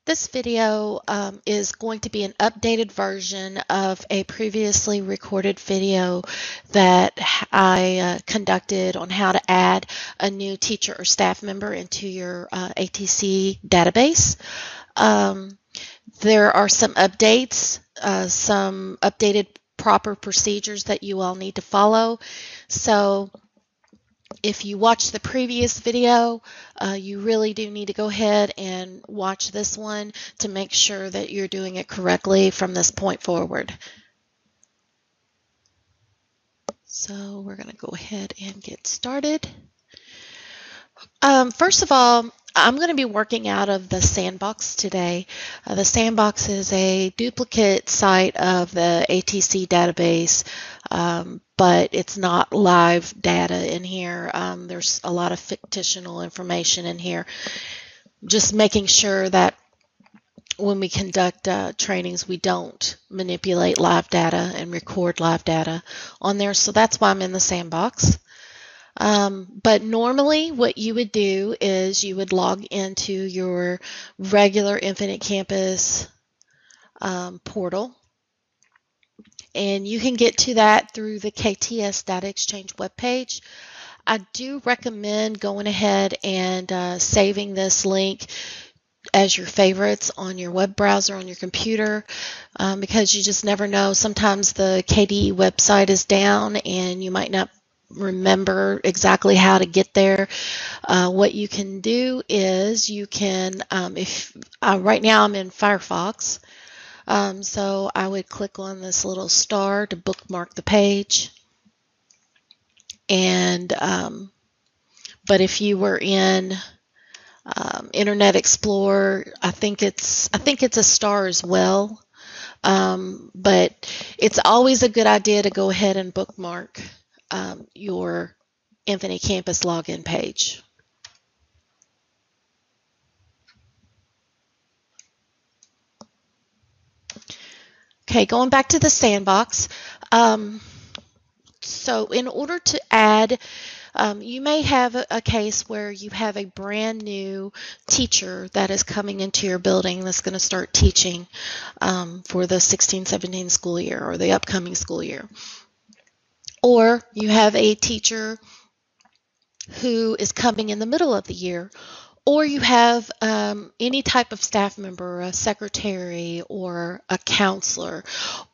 This video is going to be an updated version of a previously recorded video that I conducted on how to add a new teacher or staff member into your ATC database. There are some updates, some updated proper procedures that you all need to follow. So if you watched the previous video, you really do need to go ahead and watch this one to make sure that you're doing it correctly from this point forward. So we're going to go ahead and get started. First of all, I'm going to be working out of the Sandbox today. The Sandbox is a duplicate site of the ATC database, but it's not live data in here. There's a lot of fictional information in here. Just making sure that when we conduct trainings, we don't manipulate live data and record live data on there. So that's why I'm in the Sandbox. But normally what you would do is you would log into your regular Infinite Campus portal, and you can get to that through the KTS Data Exchange webpage. I do recommend going ahead and saving this link as your favorites on your web browser on your computer, because you just never know. Sometimes the KDE website is down and you might not remember exactly how to get there. What you can do is you can, right now I'm in Firefox, so I would click on this little star to bookmark the page. And but if you were in Internet Explorer, I think it's a star as well. But it's always a good idea to go ahead and bookmark your Infinite Campus login page. Okay, going back to the Sandbox. So in order to add, you may have a case where you have a brand new teacher that is coming into your building that's going to start teaching for the 16-17 school year or the upcoming school year. Or you have a teacher who is coming in the middle of the year, or you have any type of staff member, a secretary or a counselor,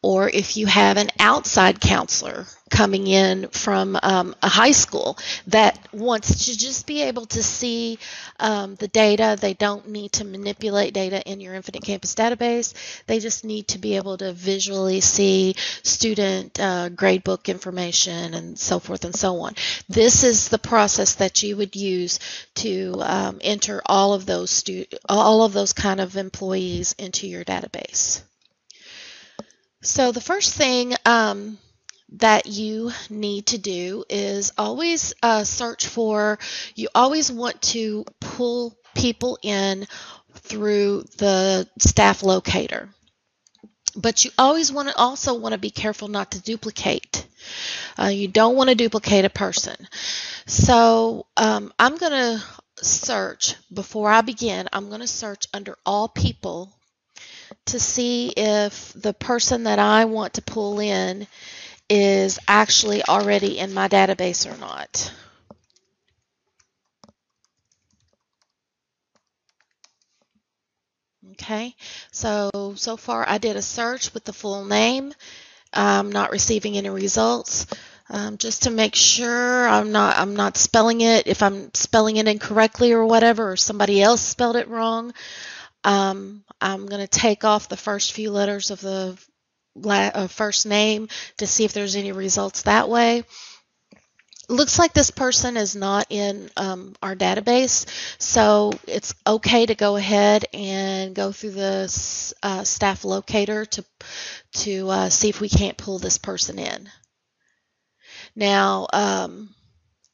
or if you have an outside counselor coming in from a high school that wants to just be able to see the data. They don't need to manipulate data in your Infinite Campus database. They just need to be able to visually see student gradebook information and so forth and so on. This is the process that you would use to enter all of those kind of employees into your database. So the first thing that you need to do is always search for, you always want to pull people in through the staff locator. But you always also want to be careful not to duplicate. You don't want to duplicate a person. So I'm going to search, before I begin, I'm going to search under all people to see if the person that I want to pull in is actually already in my database or not. Okay, so far I did a search with the full name. I'm not receiving any results. Just to make sure I'm not spelling it, if I'm spelling it incorrectly or whatever, or somebody else spelled it wrong, I'm going to take off the first few letters of the first name to see if there's any results that way. Looks like this person is not in our database, so it's okay to go ahead and go through the staff locator to see if we can't pull this person in. Now,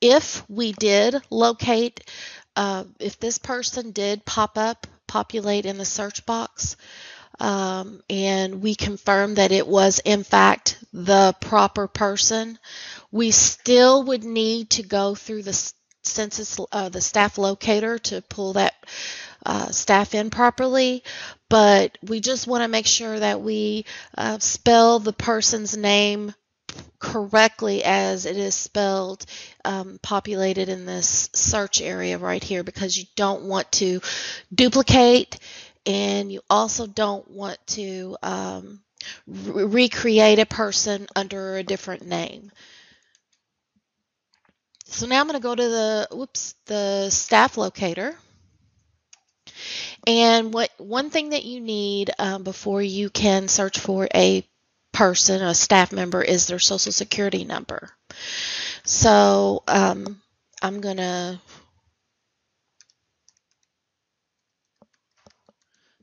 if we did locate, if this person did populate in the search box, and we confirm that it was in fact the proper person, we still would need to go through the census, the staff locator to pull that staff in properly, but we just want to make sure that we spell the person's name correctly as it is spelled, populated in this search area right here, because you don't want to duplicate, and you also don't want to recreate a person under a different name. So now I'm going to go to the staff locator. And one thing that you need before you can search for a person, a staff member, is their social security number. So I'm going to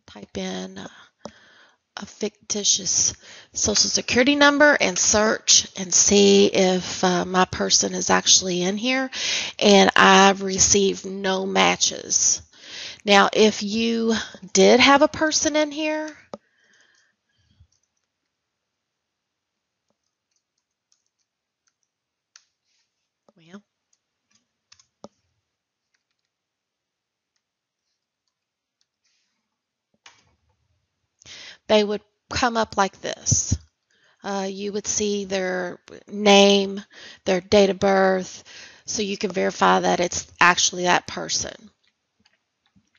type in a fictitious social security number and search and see if my person is actually in here, and I've received no matches. Now, if you did have a person in here, well, they would come up like this. You would see their name, their date of birth, so you can verify that it's actually that person.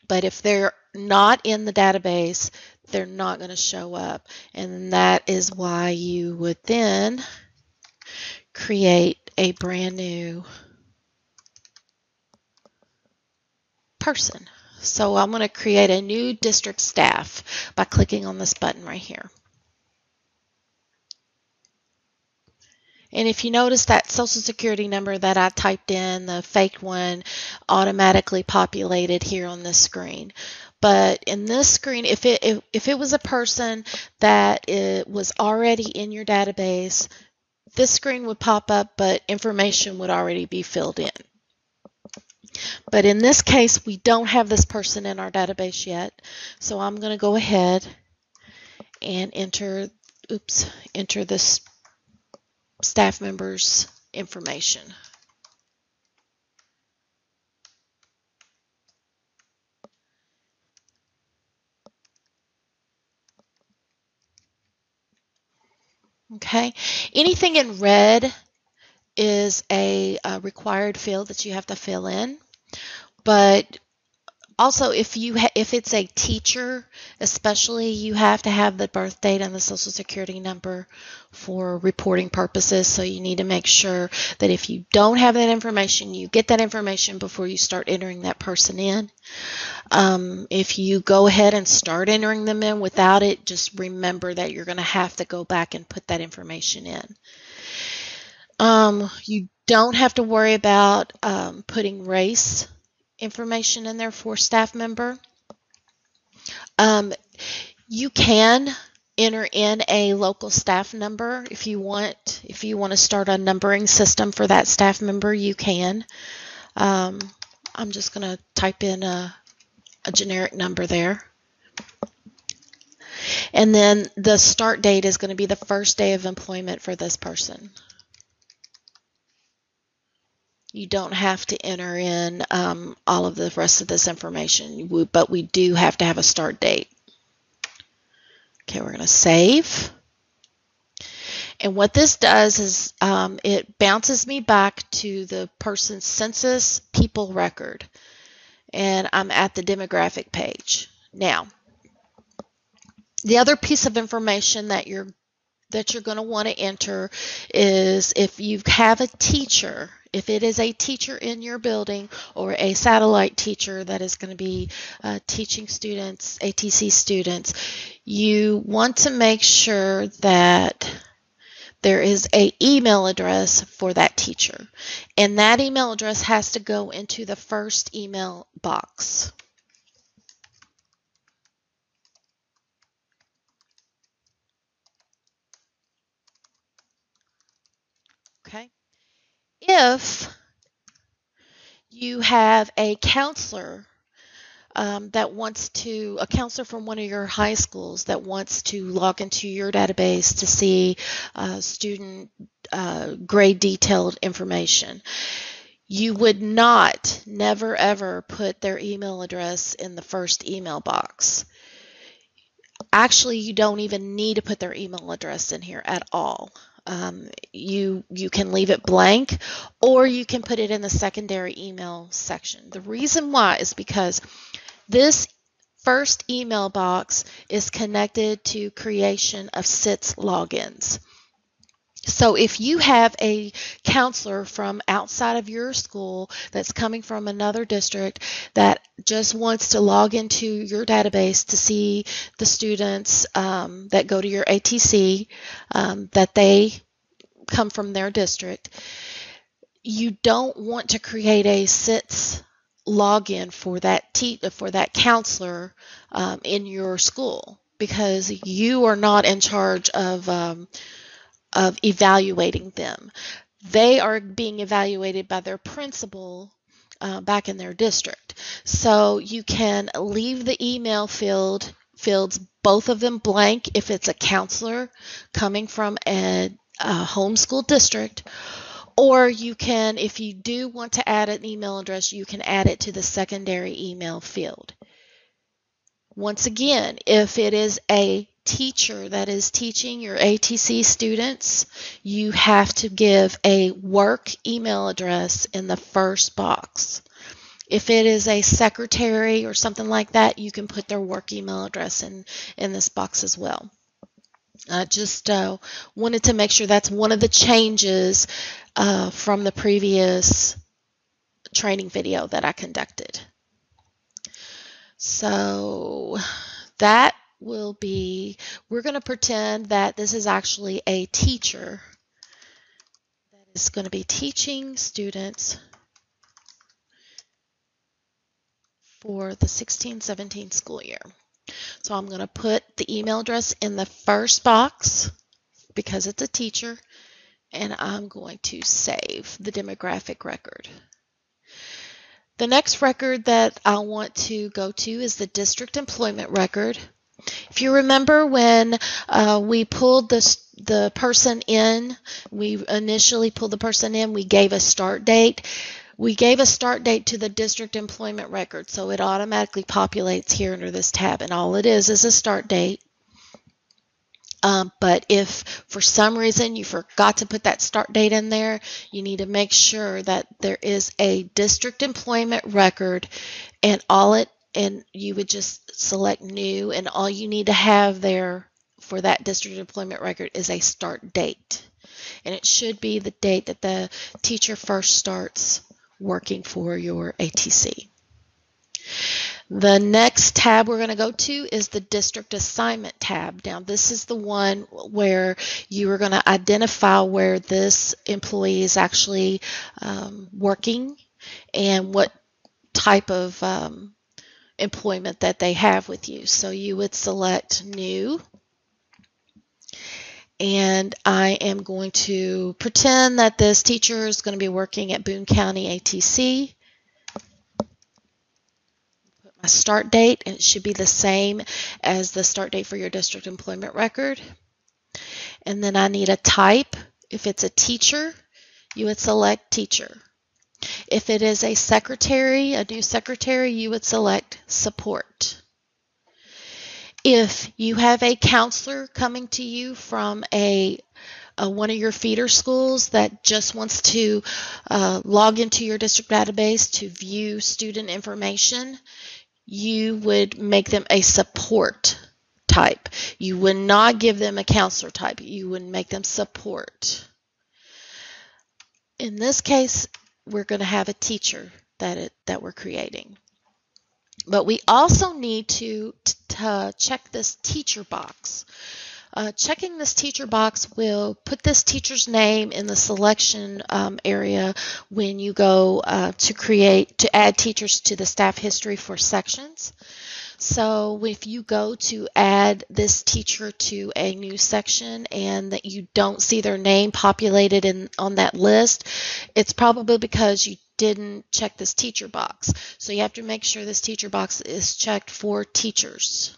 But if they're not in the database, they're not going to show up. And that is why you would then create a brand new person. So I'm going to create a new district staff by clicking on this button right here. And if you notice, that social security number that I typed in, the fake one, automatically populated here on this screen. But in this screen, if it was a person that was already in your database, this screen would pop up, but information would already be filled in. But in this case, we don't have this person in our database yet. So I'm going to go ahead and enter this staff member's information. Okay, anything in red is a required field that you have to fill in, but also if it's a teacher, especially, you have to have the birth date and the social security number for reporting purposes. So you need to make sure that if you don't have that information, you get that information before you start entering that person in. If you go ahead and start entering them in without it, just remember that you're going to have to go back and put that information in. You don't have to worry about putting race information in there for staff member. You can enter in a local staff number if you want. If you want to start a numbering system for that staff member, you can. I'm just going to type in a generic number there. And then the start date is going to be the first day of employment for this person. You don't have to enter in all of the rest of this information, but we do have to have a start date. Okay, we're going to save. And what this does is it bounces me back to the person's census people record. And I'm at the demographic page. Now, the other piece of information that you're going to want to enter is if you have a teacher, if it is a teacher in your building or a satellite teacher that is going to be teaching students, ATC students, you want to make sure that there is an email address for that teacher. And that email address has to go into the first email box. Okay. If you have a counselor a counselor from one of your high schools that wants to log into your database to see student grade detailed information, You would not, never ever put their email address in the first email box. Actually, you don't even need to put their email address in here at all. You can leave it blank, or you can put it in the secondary email section. The reason why is because this first email box is connected to creation of SITS logins. So if you have a counselor from outside of your school that's coming from another district that just wants to log into your database to see the students that go to your ATC, that they come from their district, you don't want to create a SITS login for that counselor in your school, because you are not in charge of evaluating them. They are being evaluated by their principal back in their district. So you can leave the email fields, both of them blank if it's a counselor coming from a homeschool district, or you can, if you do want to add an email address, you can add it to the secondary email field. Once again, if it is a teacher that is teaching your ATC students, you have to give a work email address in the first box. If it is a secretary or something like that, you can put their work email address in this box as well. I just wanted to make sure that's one of the changes from the previous training video that I conducted. So that will be, we're going to pretend that this is actually a teacher that is going to be teaching students for the 16-17 school year. So I'm going to put the email address in the first box because it's a teacher, and I'm going to save the demographic record. The next record that I want to go to is the district employment record. If you remember when we pulled the person in, we initially pulled the person in, we gave a start date. We gave a start date to the district employment record, so it automatically populates here under this tab, and all it is a start date. But if for some reason you forgot to put that start date in there, you need to make sure that there is a district employment record, and you would just select new, and all you need to have there for that district employment record is a start date. And it should be the date that the teacher first starts working for your ATC. The next tab we're going to go to is the district assignment tab. Now this is the one where you are going to identify where this employee is actually working and what type of employment that they have with you. So you would select new, and I am going to pretend that this teacher is going to be working at Boone County ATC. Start date, and it should be the same as the start date for your district employment record. And then I need a type. If it's a teacher, you would select teacher. If it is a secretary, a new secretary, you would select support. If you have a counselor coming to you from one of your feeder schools that just wants to log into your district database to view student information, you would make them a support type. You would not give them a counselor type. You would make them support. In this case, we're going to have a teacher that we're creating. But we also need to check this teacher box. Checking this teacher box will put this teacher's name in the selection area when you go to add teachers to the staff history for sections. So if you go to add this teacher to a new section and that you don't see their name populated on that list, it's probably because you didn't check this teacher box. So you have to make sure this teacher box is checked for teachers.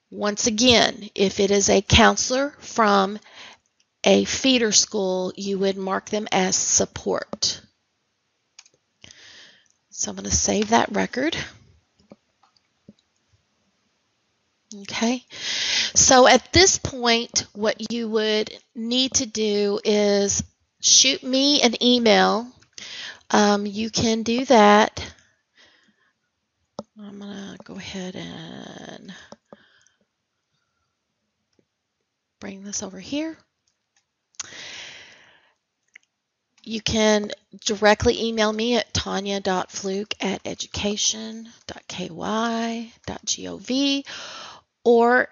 Once again, if it is a counselor from a feeder school, you would mark them as support. So I'm going to save that record. Okay, so at this point, what you would need to do is shoot me an email. You can do that. I'm going to go ahead and bring this over here. You can directly email me at tanya.fluke@education.ky.gov, or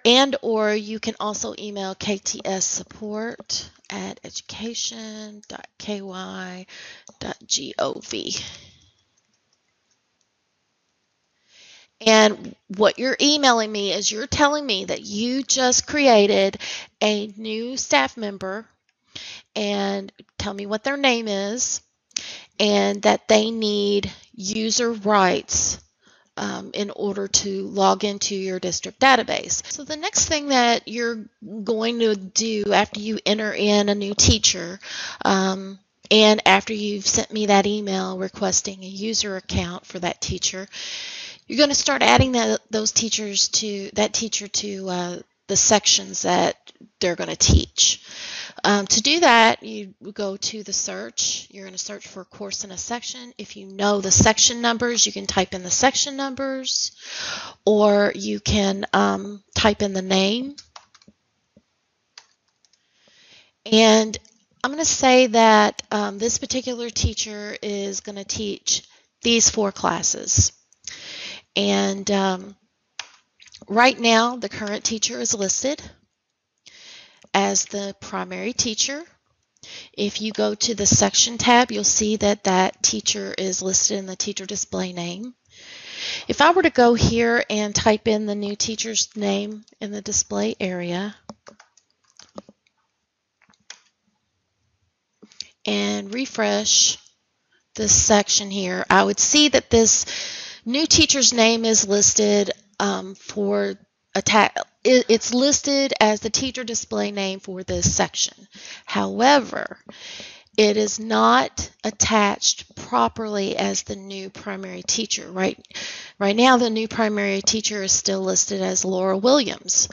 you can also email ktsupport@education.ky.gov. And what you're emailing me is you're telling me that you just created a new staff member, and tell me what their name is, and that they need user rights in order to log into your district database. So the next thing that you're going to do after you enter in a new teacher, and after you've sent me that email requesting a user account for that teacher, you're going to start adding that teacher to the sections that they're going to teach. To do that, you go to the search. You're going to search for a course in a section. If you know the section numbers, you can type in the section numbers, or you can type in the name. And I'm going to say that this particular teacher is going to teach these 4 classes. And right now, the current teacher is listed as the primary teacher. If you go to the section tab, you'll see that that teacher is listed in the teacher display name. If I were to go here and type in the new teacher's name in the display area and refresh this section here, I would see that this new teacher's name is listed it's listed as the teacher display name for this section. However, it is not attached properly as the new primary teacher. Right now, the new primary teacher is still listed as Laura Williams.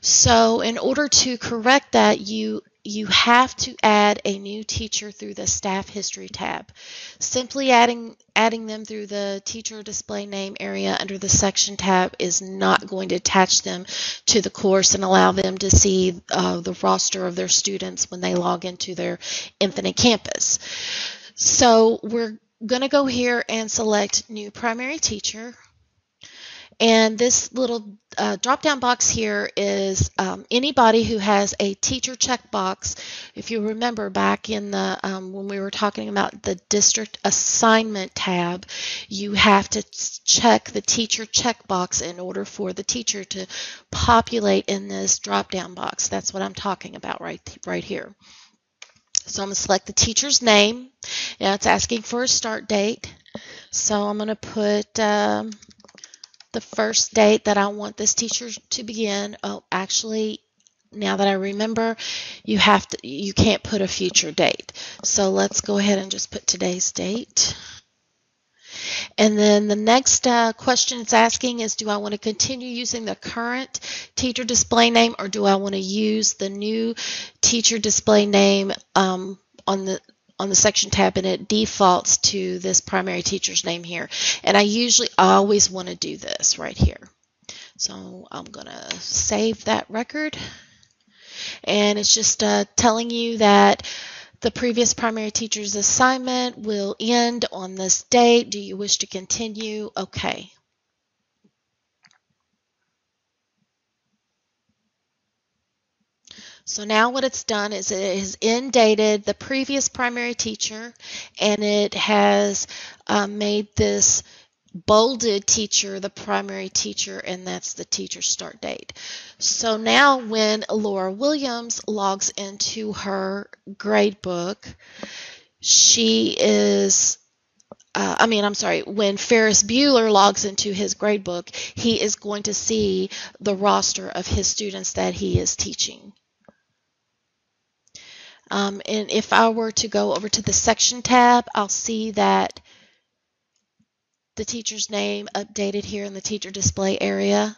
So in order to correct that, you have to add a new teacher through the staff history tab. Simply adding them through the teacher display name area under the section tab is not going to attach them to the course and allow them to see the roster of their students when they log into their Infinite Campus. So we're going to go here and select new primary teacher. And this little drop-down box here is anybody who has a teacher checkbox. If you remember back in the when we were talking about the district assignment tab, you have to check the teacher checkbox in order for the teacher to populate in this drop-down box. That's what I'm talking about right here. So I'm going to select the teacher's name. Now it's asking for a start date. So I'm going to put the first date that I want this teacher to begin. Oh, actually, now that I remember, you can't put a future date. So let's go ahead and just put today's date. And then the next question it's asking is, do I want to continue using the current teacher display name, or do I want to use the new teacher display name on the section tab, and it defaults to this primary teacher's name here. And I always want to do this right here. So I'm going to save that record. And it's just telling you that the previous primary teacher's assignment will end on this date. Do you wish to continue? Okay. So now what it's done is it has indated the previous primary teacher, and it has made this bolded teacher the primary teacher, and that's the teacher start date. So now when Laura Williams logs into her gradebook, when Ferris Bueller logs into his gradebook, he is going to see the roster of his students that he is teaching. And if I were to go over to the section tab, I'll see that the teacher's name updated here in the teacher display area.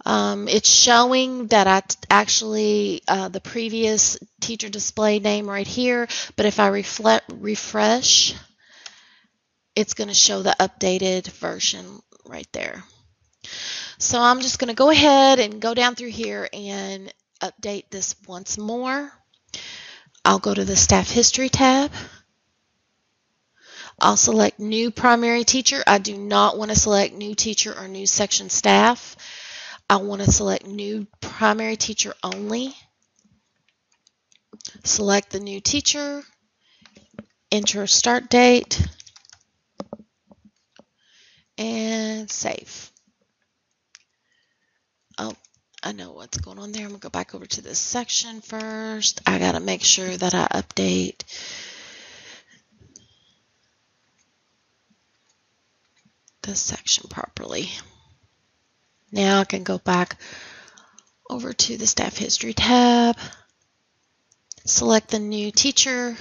It's showing that I actually the previous teacher display name right here, but if I refresh, it's going to show the updated version right there. So I'm just going to go ahead and go down through here and update this once more. I'll go to the Staff History tab. I'll select New Primary Teacher. I do not want to select New Teacher or New Section Staff. I want to select New Primary Teacher only. Select the new teacher, enter a start date, and save. Oh, I know what's going on there. I'm going to go back over to this section first. I got to make sure that I update this section properly. Now I can go back over to the Staff History tab, select the new teacher,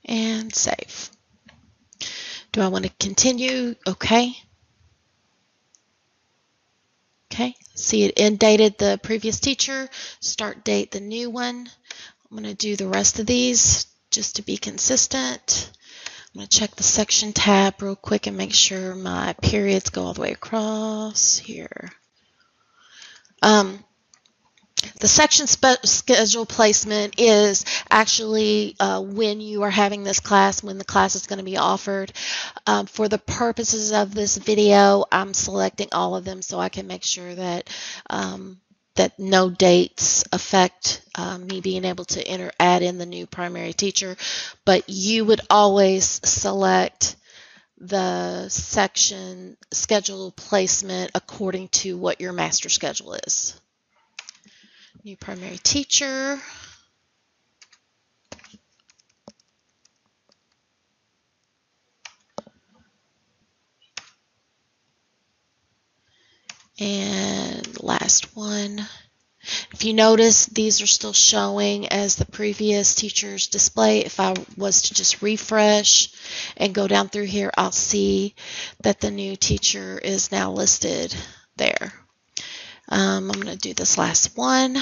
and save. Do I want to continue? Okay. Okay, see it end dated the previous teacher, start date the new one. I'm going to do the rest of these just to be consistent. I'm going to check the section tab real quick and make sure my periods go all the way across here. The section schedule placement is actually when you are having this class, when the class is going to be offered. For the purposes of this video, I'm selecting all of them so I can make sure that that no dates affect me being able to add in the new primary teacher. But you would always select the section schedule placement according to what your master schedule is. New primary teacher. And last one. If you notice, these are still showing as the previous teacher's display. If I was to just refresh and go down through here, I'll see that the new teacher is now listed there. I'm going to do this last one.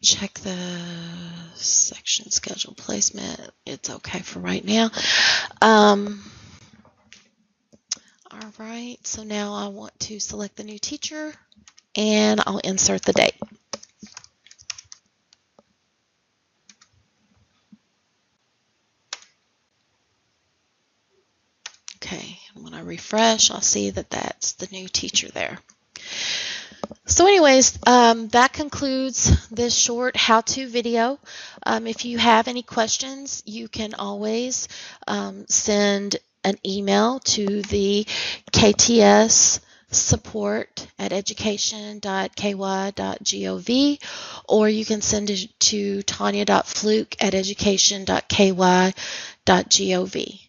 Check the section schedule placement. It's okay for right now. All right, so now I want to select the new teacher and I'll insert the date. Okay, when I refresh, I'll see that that's the new teacher there. So anyways, that concludes this short how-to video. If you have any questions, you can always send an email to the KTS support@education.ky.gov, or you can send it to tanya.fluke@education.ky.gov.